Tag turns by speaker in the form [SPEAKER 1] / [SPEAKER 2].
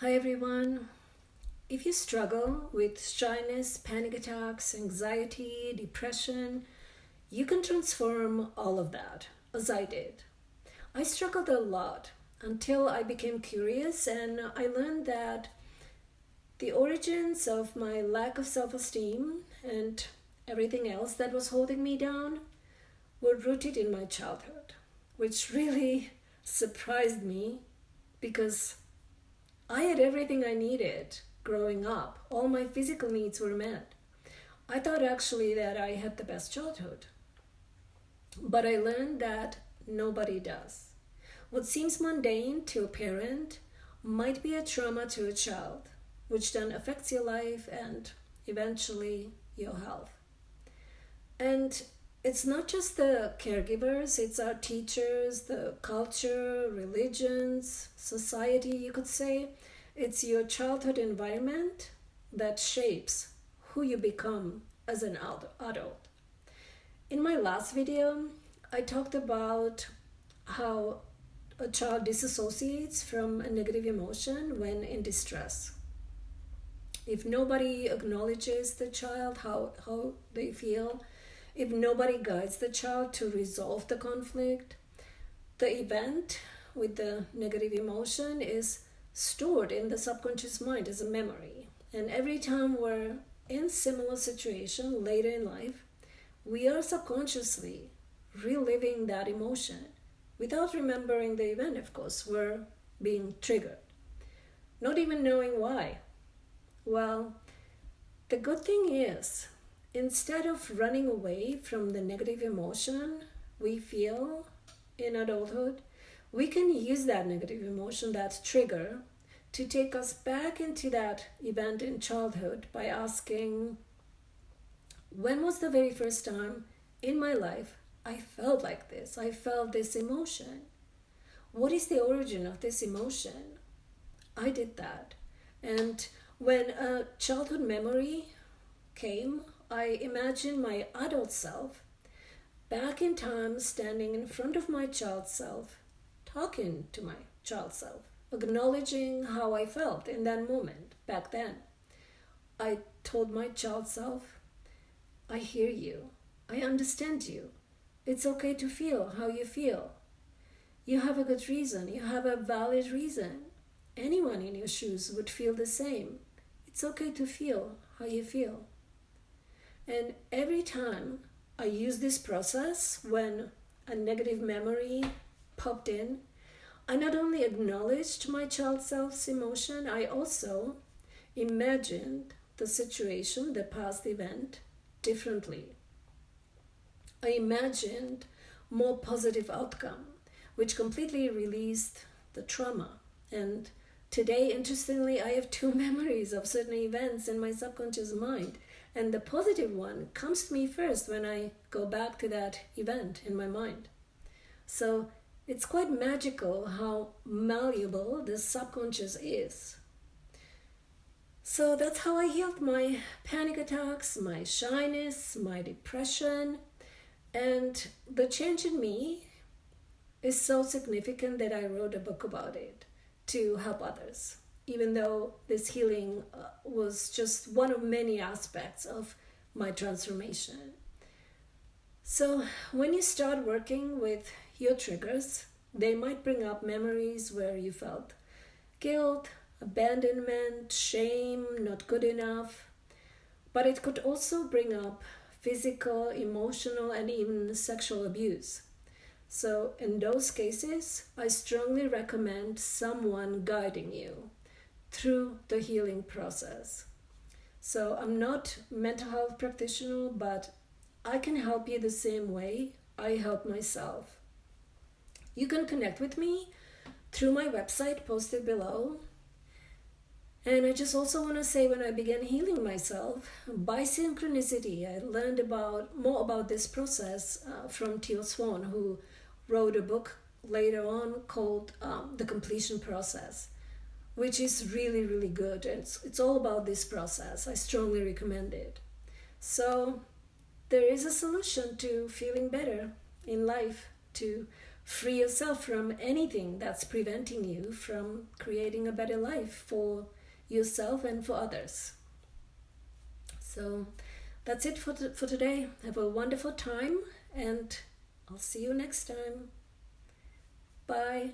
[SPEAKER 1] Hi everyone. If you struggle with shyness, panic attacks, anxiety, depression, you can transform all of that, as I did. I struggled a lot until I became curious and I learned that the origins of my lack of self esteem and everything else that was holding me down were rooted in my childhood, which really surprised me because I had everything I needed growing up. All my physical needs were met. I thought actually that I had the best childhood. But I learned that nobody does. What seems mundane to a parent might be a trauma to a child, which then affects your life and eventually your health. And it's not just the caregivers, it's our teachers, the culture, religions, society, you could say. It's your childhood environment that shapes who you become as an adult. In my last video, I talked about how a child disassociates from a negative emotion when in distress. If nobody acknowledges the child, how they feel, if nobody guides the child to resolve the conflict, the event with the negative emotion is stored in the subconscious mind as a memory. And every time we're in similar situation later in life, we are subconsciously reliving that emotion. Without remembering the event, of course, we're being triggered. Not even knowing why. Well, the good thing is, instead of running away from the negative emotion we feel in adulthood, we can use that negative emotion, that trigger, to take us back into that event in childhood by asking, when was the very first time in my life I felt like this? I felt this emotion. What is the origin of this emotion? I did that. And when a childhood memory came, I imagined my adult self back in time standing in front of my child self, talking to my child self, acknowledging how I felt in that moment back then. I told my child self, I hear you. I understand you. It's okay to feel how you feel. You have a good reason. You have a valid reason. Anyone in your shoes would feel the same. It's okay to feel how you feel. And every time I use this process when a negative memory popped in, I not only acknowledged my child self's emotion, I also imagined the situation, the past event, differently. I imagined more positive outcome, which completely released the trauma. And today, interestingly, I have two memories of certain events in my subconscious mind. And the positive one comes to me first when I go back to that event in my mind. So it's quite magical how malleable the subconscious is. So that's how I healed my panic attacks, my shyness, my depression. And the change in me is so significant that I wrote a book about it to help others, even though this healing was just one of many aspects of my transformation. So when you start working with your triggers, they might bring up memories where you felt guilt, abandonment, shame, not good enough. But it could also bring up physical, emotional, and even sexual abuse. So in those cases, I strongly recommend someone guiding you through the healing process. So I'm not a mental health practitioner, but I can help you the same way I help myself. You can connect with me through my website posted below. And I just also want to say, when I began healing myself by synchronicity, I learned more about this process from Teal Swan, who wrote a book later on called The Completion Process, which is really, really good. And it's all about this process. I strongly recommend it. So there is a solution to feeling better in life, to free yourself from anything that's preventing you from creating a better life for yourself and for others. So that's it for today. Have a wonderful time, and I'll see you next time. Bye.